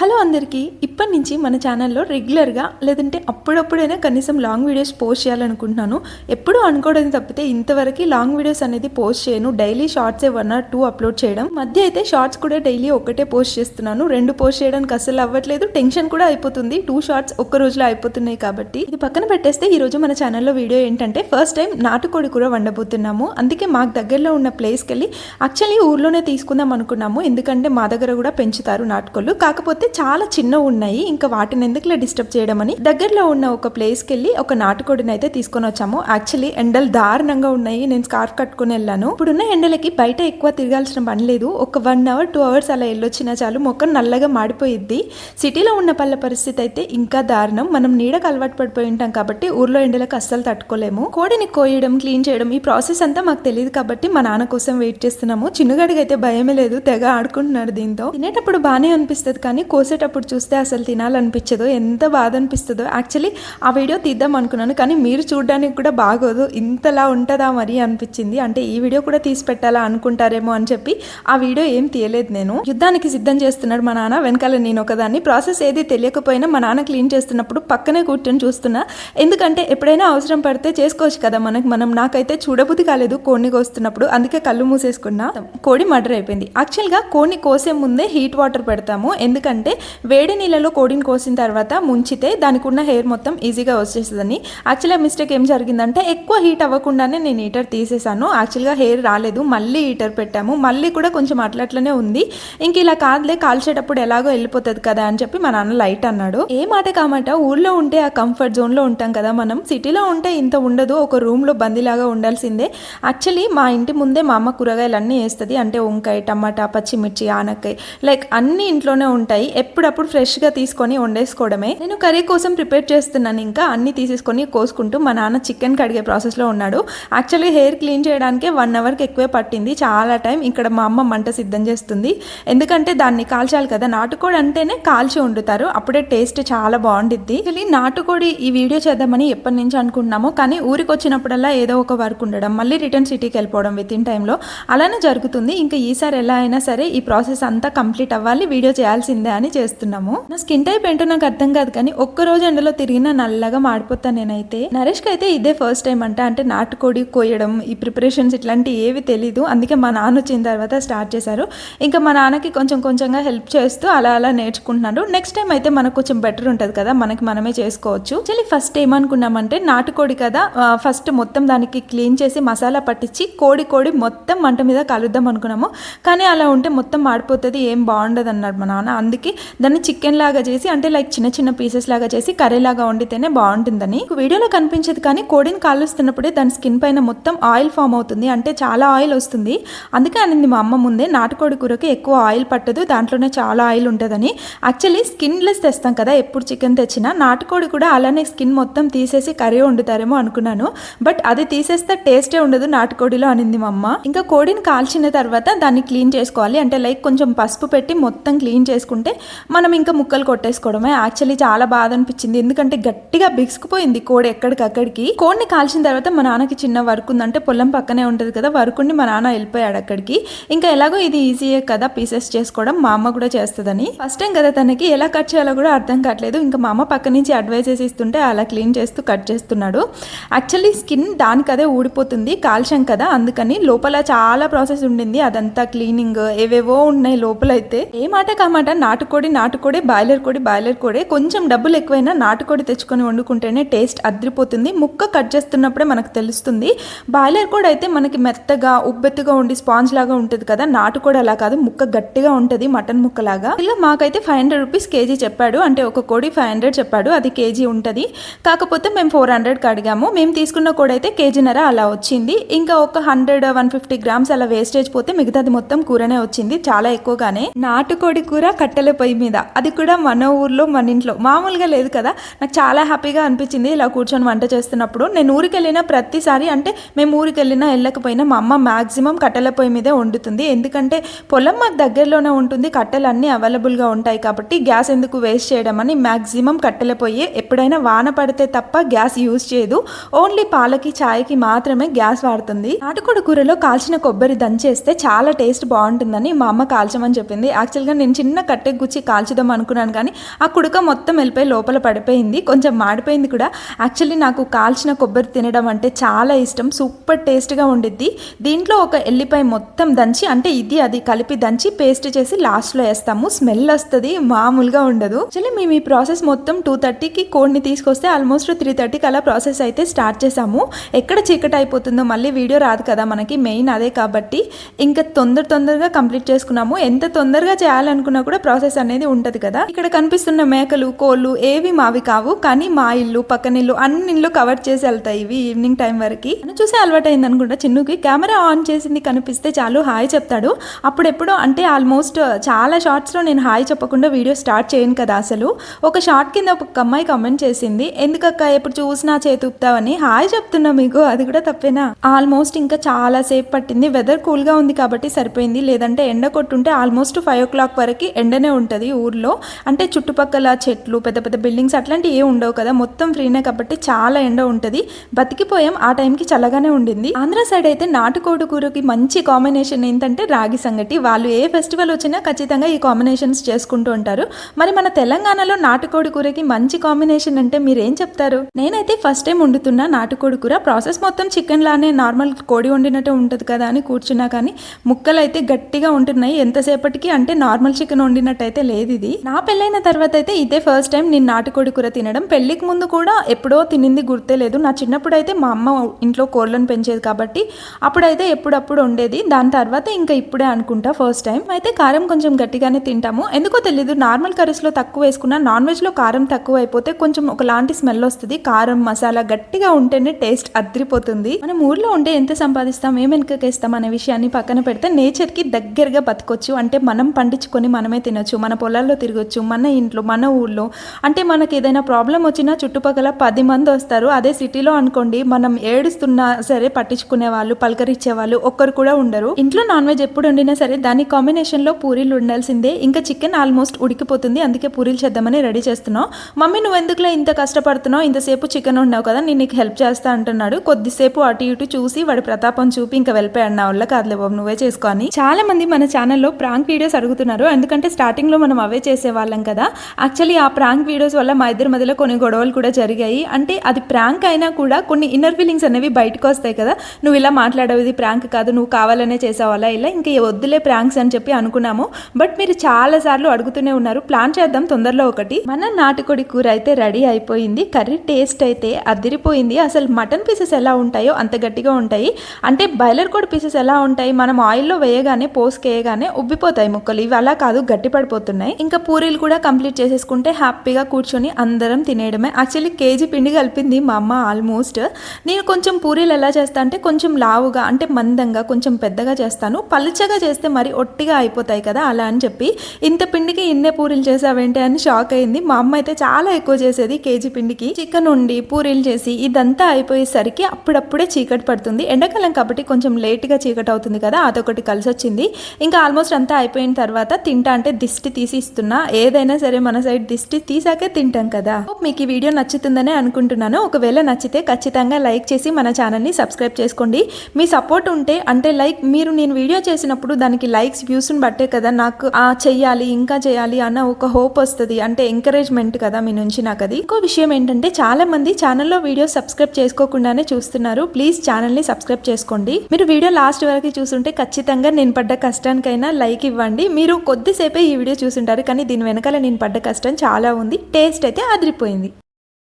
Hello అందరికీ ఇప్పటి నుంచి మన ఛానల్లో రెగ్యులర్గా లేదంటే అప్పుడప్పుడైనా కనీసం లాంగ్ వీడియోస్ పోస్ట్ చేయాలనుకుంటున్నాను. ఎప్పుడూ అనుకోవడం తప్పితే ఇంతవరకు లాంగ్ వీడియోస్ అనేది పోస్ట్ చేయను. డైలీ షార్ట్సే 1 or 2 అప్లోడ్ చేయడం. మధ్య అయితే షార్ట్స్ కూడా డైలీ ఒకటే పోస్ట్ చేస్తున్నాను. 2 పోస్ట్ చేయడానికి అస్సలు అవ్వట్లేదు. టెన్షన్ కూడా అయిపోతుంది. 2 షార్ట్స్ ఒక్క రోజులో అయిపోతున్నాయి కాబట్టి ఇది పక్కన పెట్టేస్తే ఈరోజు మన ఛానల్లో వీడియో ఏంటంటే ఫస్ట్ టైం నాటుకోడి కూర వండబోతున్నాము. అందుకే మాకు దగ్గరలో ఉన్న ప్లేస్కి వెళ్ళి యాక్చువల్లీ ఊర్లోనే తీసుకుందాం అనుకున్నాము. ఎందుకంటే మా దగ్గర కూడా పెంచుతారు నాటుకోళ్ళు. కాకపోతే చాలా చిన్నవి ఉన్నాయి. ఇంకా వాటిని ఎందుకులే డిస్టర్బ్ చేయడం అని దగ్గరలో ఉన్న ఒక ప్లేస్కి వెళ్ళి ఒక నాటుకోడిని అయితే తీసుకొని వచ్చాము. యాక్చువల్లీ ఎండలు దారుణంగా ఉన్నాయి. నేను స్కార్ఫ్ కట్టుకుని వెళ్ళాను. ఇప్పుడున్న ఎండలకి బయట ఎక్కువ తిరగాల్సిన పని లేదు. ఒక 1 hour 2 hours అలా వెళ్ళొచ్చినా చాలు మొక్క నల్లగా మాడిపోయిద్ది. సిటీలో ఉన్న పళ్ళ పరిస్థితి అయితే ఇంకా దారుణం. మనం నీడకు అలవాటు పడిపోయి ఉంటాం కాబట్టి ఊర్లో ఎండలకు అస్సలు తట్టుకోలేము. కోడిని కోయడం, క్లీన్ చేయడం ఈ ప్రాసెస్ అంతా మాకు తెలియదు కాబట్టి మా నాన్న కోసం వెయిట్ చేస్తున్నాము. చిన్నగాడికి అయితే భయమే లేదు, తెగ ఆడుకుంటున్నాడు దీంతో. తినేటప్పుడు బాగానే అనిపిస్తుంది కానీ కోసేటప్పుడు చూస్తే అసలు తినాలనిపించదు. ఎంత బాధ అనిపిస్తుందో. యాక్చువల్లీ ఆ వీడియో తీద్దాం అనుకున్నాను కానీ మీరు చూడడానికి కూడా బాగోదు, ఇంతలా ఉంటుందా మరి అనిపించింది. అంటే ఈ వీడియో కూడా తీసి పెట్టాలా అనుకుంటారేమో అని చెప్పి ఆ వీడియో ఏం తీయలేదు. నేను యుద్ధానికి సిద్ధం చేస్తున్నాడు మా నాన్న, వెనకాల నేను ఒకదాన్ని. ప్రాసెస్ ఏది తెలియకపోయినా మా నాన్న క్లీన్ చేస్తున్నప్పుడు పక్కనే కూర్చొని చూస్తున్నా. ఎందుకంటే ఎప్పుడైనా అవసరం పడితే చేసుకోవచ్చు కదా మనం. నాకైతే చూడబుద్ధి కాలేదు కోడిని కోస్తున్నప్పుడు, అందుకే కళ్ళు మూసేసుకున్నా. కోడి మర్డర్ అయిపోయింది. యాక్చువల్గా కోడిని కోసే ముందే హీట్ వాటర్ పెడతాము. ఎందుకంటే వేడి నీళ్ళలో కోడిని కోసిన తర్వాత ముంచితే దానికి ఉన్న హెయిర్ మొత్తం ఈజీగా వచ్చేస్తుందని. యాక్చువల్గా మిస్టేక్ ఏం జరిగిందంటే ఎక్కువ హీట్ అవ్వకుండానే నేను హీటర్ తీసేసాను. యాక్చువల్గా హెయిర్ రాలేదు, మళ్ళీ హీటర్ పెట్టాము. మళ్ళీ కూడా కొంచెం అట్లనే ఉంది. ఇంక ఇలా కాదులే, కాల్చేటప్పుడు ఎలాగో వెళ్ళిపోతుంది కదా అని చెప్పి మా నాన్న లైట్ అన్నాడు. ఏ మాట కామాట ఊర్లో ఉంటే ఆ కంఫర్ట్ జోన్లో ఉంటాం కదా మనం. సిటీలో ఉంటే ఇంత ఉండదు, ఒక రూమ్లో బందీలాగా ఉండాల్సిందే. యాక్చువల్లీ మా ఇంటి ముందే మా అమ్మ కూరగాయలు అన్నీ వేస్తుంది. అంటే వంకాయ, టమాటా, పచ్చిమిర్చి, ఆనక్కాయ లైక్ అన్నీ ఇంట్లోనే ఉంటాయి. ఎప్పుడప్పుడు ఫ్రెష్గా తీసుకొని వండేసుకోవడమే. నేను కర్రీ కోసం ప్రిపేర్ చేస్తున్నాను. ఇంకా అన్ని తీసేసుకొని కోసుకుంటూ మా నాన్న చికెన్ కడిగే ప్రాసెస్లో ఉన్నాడు. యాక్చువల్లీ హెయిర్ క్లీన్ చేయడానికి 1 hourకి ఎక్కువే పట్టింది, చాలా టైం. ఇక్కడ మా అమ్మ మంట సిద్ధం చేస్తుంది. ఎందుకంటే దాన్ని కాల్చాలి కదా. నాటుకోడి అంటేనే కాల్చి వండుతారు, అప్పుడే టేస్ట్ చాలా బాగుండిద్ది. యాక్చువల్లీ నాటుకోడి ఈ వీడియో చేద్దామని ఎప్పటి నుంచి అనుకుంటున్నామో కానీ ఊరికి వచ్చినప్పుడల్లా ఏదో ఒక వర్క్ ఉండడం, మళ్ళీ రిటర్న్ సిటీకి వెళ్ళిపోవడం వితిన్ టైంలో అలానే జరుగుతుంది. ఇంకా ఈసారి ఎలా అయినా సరే ఈ ప్రాసెస్ అంతా కంప్లీట్ అవ్వాలి, వీడియో చేయాల్సిందే అని చేస్తున్నాము. నా స్కిన్ టైప్ ఏంటో నాకు అర్థం కాదు కానీ ఒక్కరోజు ఎండలో తిరిగినా నల్లగా మాడిపోతాను నేనైతే. నరేష్కి అయితే ఇదే ఫస్ట్ టైం అంటే నాటుకోడి కోయడం, ఈ ప్రిపరేషన్స్ ఇట్లాంటివి ఏవి తెలీదు. అందుకే మా నాన్న వచ్చిన తర్వాత స్టార్ట్ చేశారు. ఇంకా మా నాన్నకి కొంచెంగా హెల్ప్ చేస్తూ అలా నేర్చుకుంటున్నాడు. నెక్స్ట్ టైం అయితే మనకు కొంచెం బెటర్ ఉంటుంది కదా, మనమే చేసుకోవచ్చు. యాక్చువల్లీ ఫస్ట్ ఏమనుకున్నామంటే నాటుకోడి కదా, ఫస్ట్ మొత్తం దానికి క్లీన్ చేసి మసాలా పట్టించి కోడి మొత్తం మంట మీద కలుద్దాం అనుకున్నాము. కానీ అలా ఉంటే మొత్తం మాడిపోతుంది, ఏం బాగుండదు అన్నాడు మా నాన్న. అందుకే దాన్ని చికెన్ లాగా చేసి, అంటే లైక్ చిన్న పీసెస్ లాగా చేసి కర్రీ లాగా వండితేనే బాగుంటుందని. వీడియోలో కనిపించేది కానీ కోడిని కాలుస్తున్నప్పుడే దాని స్కిన్ పైన మొత్తం ఆయిల్ ఫామ్ అవుతుంది, అంటే చాలా ఆయిల్ వస్తుంది. అందుకే అనింది మా అమ్మ ముందే నాటుకోడి కూరకి ఎక్కువ ఆయిల్ పట్టదు, దాంట్లోనే చాలా ఆయిల్ ఉంటుందని. యాక్చువల్లీ స్కిన్లెస్ తెస్తాం కదా ఎప్పుడు చికెన్ తెచ్చినా, నాటుకోడి కూడా అలానే స్కిన్ మొత్తం తీసేసి కర్రీ వండుతారేమో అనుకున్నాను. బట్ అది తీసేస్తే టేస్టే ఉండదు నాటుకోడిలో అనింది మా అమ్మ. ఇంకా కోడిని కాల్చిన తర్వాత దాన్ని క్లీన్ చేసుకోవాలి. అంటే లైక్ కొంచెం పసుపు పెట్టి మొత్తం క్లీన్ చేసుకుంటే మనం ఇంకా ముక్కలు కొట్టేసుకోవడమే. యాక్చువల్లీ చాలా బాధ అనిపించింది, ఎందుకంటే గట్టిగా బిగుసుకుపోయింది కోడి ఎక్కడికక్కడికి. కోడిని కాల్చిన తర్వాత మా నాన్నకి చిన్న వర్క్ ఉందంటే పొలం పక్కనే ఉంటుంది కదా, వర్క్ ఉండి మా నాన్న వెళ్ళిపోయాడు అక్కడికి. ఇంకా ఎలాగో ఇది ఈజీయే కదా పీసెస్ చేసుకోవడం, మా అమ్మ కూడా చేస్తుందని. ఫస్ట్ టైం కదా తనకి, ఎలా కట్ చేయాలో కూడా అర్థం కావట్లేదు. ఇంకా మా అమ్మ పక్క నుంచి అడ్వైజెస్ ఇస్తుంటే అలా క్లీన్ చేస్తూ కట్ చేస్తున్నాడు. యాక్చువల్లీ స్కిన్ దానికి అదే ఊడిపోతుంది, కాల్చాం కదా అందుకని. లోపల చాలా ప్రాసెస్ ఉండింది, అదంతా క్లీనింగ్ ఏవేవో ఉన్నాయి లోపల. అయితే ఏ మాట కామాట నాటుకోడి, బాయిలర్ కోడి కొంచెం డబ్బులు ఎక్కువైనా నాటుకోడి తెచ్చుకొని వండుకుంటేనే టేస్ట్ అద్రిపోతుంది. ముక్క కట్ చేస్తున్నప్పుడే మనకు తెలుస్తుంది. బాయిలర్ కోడి అయితే మనకి మెత్తగా ఉబ్బెత్తుగా ఉండి స్పాంజ్ లాగా ఉంటుంది కదా, నాటుకోడి అలా కాదు, ముక్క గట్టిగా ఉంటుంది, మటన్ ముక్కలాగా. ఇలా మాకైతే 500 rupees కేజీ చెప్పాడు. అంటే ఒక కోడి 500 చెప్పాడు, అది కేజీ ఉంటుంది. కాకపోతే మేము 400కి అడిగాము. మేము తీసుకున్న కోడి అయితే కేజీన్నర అలా వచ్చింది. ఇంకా ఒక 100-150 grams అలా వేస్టేజ్ పోతే మిగతాది మొత్తం కూరనే వచ్చింది, చాలా ఎక్కువగానే. నాటుకోడి కూర కట్టెల పొయ్యి మీద, అది కూడా మన ఊర్లో మన ఇంట్లో, మామూలుగా లేదు కదా. నాకు చాలా హ్యాపీగా అనిపించింది ఇలా కూర్చొని వంట చేస్తున్నప్పుడు. నేను ఊరికి వెళ్ళిన ప్రతిసారి, అంటే మేము ఊరికి వెళ్ళినా వెళ్ళకపోయినా మా అమ్మ మ్యాక్సిమం కట్టెల పొయ్యి మీదే వండుతుంది. ఎందుకంటే పొలం మాకు దగ్గరలోనే ఉంటుంది, కట్టెలు అన్నీ అవైలబుల్గా ఉంటాయి కాబట్టి గ్యాస్ ఎందుకు వేస్ట్ చేయడం అని మ్యాక్సిమం కట్టెల పొయ్యి. ఎప్పుడైనా వాన పడితే తప్ప గ్యాస్ యూజ్ చేయదు, ఓన్లీ పాలకి చాయ్కి మాత్రమే గ్యాస్ వాడుతుంది. నాటుకోడి కూరలో కాల్చిన కొబ్బరి దంచేస్తే చాలా టేస్ట్ బాగుంటుందని మా అమ్మ కాల్చమని చెప్పింది. యాక్చువల్గా నేను చిన్న కట్టె గుచ్చి కాల్చుదాం అనుకున్నాను కానీ ఆ కుడక మొత్తం వెళ్ళిపోయి లోపల పడిపోయింది, కొంచెం మాడిపోయింది కూడా. యాక్చువల్లీ నాకు కాల్చిన కొబ్బరి తినడం అంటే చాలా ఇష్టం, సూపర్ టేస్ట్గా ఉండిద్ది. దీంట్లో ఒక ఎల్లిపాయ మొత్తం దంచి, అంటే ఇది అది కలిపి దంచి పేస్ట్ చేసి లాస్ట్లో వేస్తాము. స్మెల్ వస్తుంది, మామూలుగా ఉండదు. యాక్చువల్లీ మేము ఈ ప్రాసెస్ మొత్తం 2:30కి కోడిని తీసుకొస్తే ఆల్మోస్ట్ 3:30కి అలా ప్రాసెస్ అయితే స్టార్ట్ చేసాము. ఎక్కడ చీకటి అయిపోతుందో మళ్ళీ వీడియో రాదు కదా మనకి, మెయిన్ అదే కాబట్టి ఇంకా తొందరగా కంప్లీట్ చేసుకున్నాము. ఎంత తొందరగా చేయాలనుకున్నా కూడా ప్రాసెస్ అనేది ఉంటుంది కదా. ఇక్కడ కనిపిస్తున్న మేకలు కోళ్ళు ఏవి మావి కావు, కానీ మా ఇల్లు పక్కన ఇల్లు అన్ని ఇల్లు కవర్ చేసి వెళ్తాయి ఇవి ఈవినింగ్ టైం వరకు. చూసే అలవాటు అయింది అనుకుంటా చిన్నుకి. కెమెరా ఆన్ చేసింది కనిపిస్తే చాలు హాయ్ చెప్తాడు. అప్పుడెప్పుడు అంటే ఆల్మోస్ట్ చాలా షార్ట్స్లో నేను హాయ్ చెప్పకుండా వీడియో స్టార్ట్ చేయను కదా. అసలు ఒక షార్ట్ కింద ఒక అమ్మాయి కమెంట్ చేసింది, ఎందుకక్క ఎప్పుడు చూసినా చేతుపుతావని. హాయ్ చెప్తున్నా మీకు, అది కూడా తప్పేనా? ఆల్మోస్ట్ ఇంకా చాలా సేపు పట్టింది. వెదర్ కూల్గా ఉంది కాబట్టి సరిపోయింది, లేదంటే ఎండ కొట్టుంటే ఆల్మోస్ట్ 5 o'clock వరకు ఎండనే ఉంటుంది ఊర్లో. అంటే చుట్టుపక్కల చెట్లు పెద్ద పెద్ద బిల్డింగ్స్ అట్లాంటివి ఏ ఉండవు కదా, మొత్తం ఫ్రీనే కాబట్టి చాలా ఎండ ఉంటుంది. బతికిపోయాం, ఆ టైంకి చల్లగానే ఉండింది. ఆంధ్ర సైడ్ అయితే నాటుకోడి కూరకి మంచి కాంబినేషన్ ఏంటంటే రాగి సంగటి. వాళ్ళు ఏ ఫెస్టివల్ వచ్చినా ఖచ్చితంగా ఈ కాంబినేషన్స్ చేసుకుంటూ ఉంటారు. మరి మన తెలంగాణలో నాటుకోడి కూరకి మంచి కాంబినేషన్ అంటే మీరేం చెప్తారు? నేనైతే ఫస్ట్ టైం వండుతున్నా నాటుకోడి కూర. ప్రాసెస్ మొత్తం చికెన్ లానే నార్మల్ కోడి వండినట్టే ఉంటుంది కదా అని కూర్చున్నా, కానీ ముక్కలు అయితే గట్టిగా ఉంటున్నాయి. ఎంతసేపటికి అంటే నార్మల్ చికెన్ వండినట్టు అయితే లేదు ఇది. నా పెళ్ళైన తర్వాత అయితే ఇదే ఫస్ట్ టైం నేను నాటుకోడి కూర తినడం. పెళ్లికి ముందు కూడా ఎప్పుడో తినింది గుర్తే లేదు. నా చిన్నప్పుడు అయితే మా అమ్మ ఇంట్లో కోళ్ళను పెంచేది కాబట్టి అప్పుడైతే ఎప్పుడప్పుడు ఉండేది. దాని తర్వాత ఇంకా ఇప్పుడే అనుకుంటా ఫస్ట్ టైం. అయితే కారం కొంచెం గట్టిగానే తింటాము, ఎందుకో తెలీదు. నార్మల్ కర్రీస్లో తక్కువ వేసుకున్నా, నాన్ వెజ్లో కారం తక్కువ అయిపోతే కొంచెం ఒకలాంటి స్మెల్ వస్తుంది. కారం మసాలా గట్టిగా ఉంటేనే టేస్ట్ అదిరిపోతుంది. మనం ఊర్లో ఉంటే ఎంత సంపాదిస్తాం, ఏం వెనకకేస్తాం అనే విషయాన్ని పక్కన పెడితే నేచర్కి దగ్గరగా బతకొచ్చు. అంటే మనం పండించుకొని మనమే తినొచ్చు, మన పొలాల్లో తిరగొచ్చు, మన ఇంట్లో మన ఊర్లో. అంటే మనకి ఏదైనా ప్రాబ్లం వచ్చినా చుట్టుపక్కల 10 మంది వస్తారు. అదే సిటీలో అనుకోండి, మనం ఏడుస్తున్నా సరే పట్టించుకునే వాళ్ళు పలకరించే వాళ్ళు ఒక్కరు కూడా ఉండరు. ఇంట్లో నాన్ వెజ్ ఎప్పుడు వండినా సరే దాని కాంబినేషన్లో పూరీలు ఉండాల్సిందే. ఇంకా చికెన్ ఆల్మోస్ట్ ఉడికిపోతుంది, అందుకే పూరీలు చేద్దామని రెడీ చేస్తున్నావు. మమ్మీ నువ్వు ఎందుకులే ఇంత కష్టపడుతున్నావు, ఇంతసేపు చికెన్ వండావు కదా, నేను నీకు హెల్ప్ చేస్తా అంటున్నాడు. కొద్దిసేపు అటు ఇటు చూసి వాడి ప్రతాపం చూపి ఇంకా వెళ్ళిపోయాడు. నా వల్ల కాదులే బాబు నువ్వే చేసుకో అని. చాలా మంది మన ఛానల్లో ప్రాంక్ వీడియోస్ అడుగుతున్నారు, ఎందుకంటే స్టార్టింగ్ లో మనం అవే చేసేవాళ్ళం కదా. యాక్చువల్లీ ఆ ప్రాంక్ వీడియోస్ వల్ల మా ఇద్దరి మధ్యలో కొన్ని గొడవలు కూడా జరిగాయి. అంటే అది ప్రాంక్ అయినా కూడా కొన్ని ఇన్నర్ ఫీలింగ్స్ అనేవి బయటకు వస్తాయి కదా. నువ్వు ఇలా మాట్లాడవు, ఇది ప్రాంక్ కాదు, నువ్వు కావాలనే చేసావాలా, ఇలా ఇంకా వద్దులే ప్రాంక్స్ అని చెప్పి అనుకున్నాము. బట్ మీరు చాలా సార్లు అడుగుతూనే ఉన్నారు, ప్లాన్ చేద్దాం తొందరలో ఒకటి. మన నాటుకోడి కూర అయితే రెడీ అయిపోయింది. కర్రీ టేస్ట్ అయితే అదిరిపోయింది. అసలు మటన్ పీసెస్ ఎలా ఉంటాయో అంత గట్టిగా ఉంటాయి. అంటే బాయిలర్ కోడి పీసెస్ ఎలా ఉంటాయి, మనం ఆయిల్లో వేయగానే పోసుకేయగానే ఉబ్బిపోతాయి ముక్కలు. ఇవి అలా కాదు, గట్టి పడిపోతున్నాయి. ఇంకా పూరీలు కూడా కంప్లీట్ చేసేసుకుంటే హ్యాపీగా కూర్చొని అందరం తినేయడమే. యాక్చువల్లీ కేజీ పిండి కలిపింది మా అమ్మ ఆల్మోస్ట్. నేను కొంచెం పూరీలు ఎలా చేస్తా అంటే కొంచెం లావుగా అంటే మందంగా కొంచెం పెద్దగా చేస్తాను. పలుచగా చేస్తే మరి ఒట్టిగా అయిపోతాయి కదా, అలా అని చెప్పి ఇంత పిండికి ఇన్నే పూరీలు చేసావేంటి అని షాక్ అయింది. మా అమ్మ అయితే చాలా ఎక్కువ చేసేది కేజీ పిండికి. చికెన్ వండి పూరీలు చేసి ఇదంతా అయిపోయేసరికి అప్పుడప్పుడే చీకటి పడుతుంది. ఎండాకాలం కాబట్టి కొంచెం లేట్గా చీకటి అవుతుంది కదా, అదొకటి కలిసి వచ్చింది. ఇంకా ఆల్మోస్ట్ అంతా అయిపోయిన తర్వాత తింటా అంటే దిష్టి తీసి ఇస్తున్నా. ఏదైనా సరే మన సైడ్ దిష్టి తీసాకే తింటాం కదా. మీకు ఈ వీడియో నచ్చుతుందనే అనుకుంటున్నాను. ఒకవేళ నచ్చితే ఖచ్చితంగా లైక్ చేసి మన ఛానల్ని సబ్స్క్రైబ్ చేసుకోండి. మీ సపోర్ట్ ఉంటే అంటే లైక్ మీరు నేను వీడియో చేసినప్పుడు దానికి లైక్స్ వ్యూస్ని బట్టే కదా నాకు చెయ్యాలి ఇంకా చేయాలి అన్న ఒక హోప్ వస్తుంది. అంటే ఎంకరేజ్మెంట్ కదా మీ నుంచి నాకు అది. ఇంకో విషయం ఏంటంటే చాలా మంది ఛానల్లో వీడియో సబ్స్క్రైబ్ చేసుకోకుండానే చూస్తున్నారు. ప్లీజ్ ఛానల్ని సబ్స్క్రైబ్ చేసుకోండి. మీరు వీడియో లాస్ట్ వరకు చూసుంటే ఖచ్చితంగా నేను పడ్డ కష్టానికైనా లైక్ ఇవ్వండి. మీరు కొద్దిసేపే ఈ వీడియో చూసుంటారు, కానీ దీని వెనకాల నేను పడ్డ కష్టం చాలా ఉంది. టేస్ట్ అయితే అదిరిపోయింది.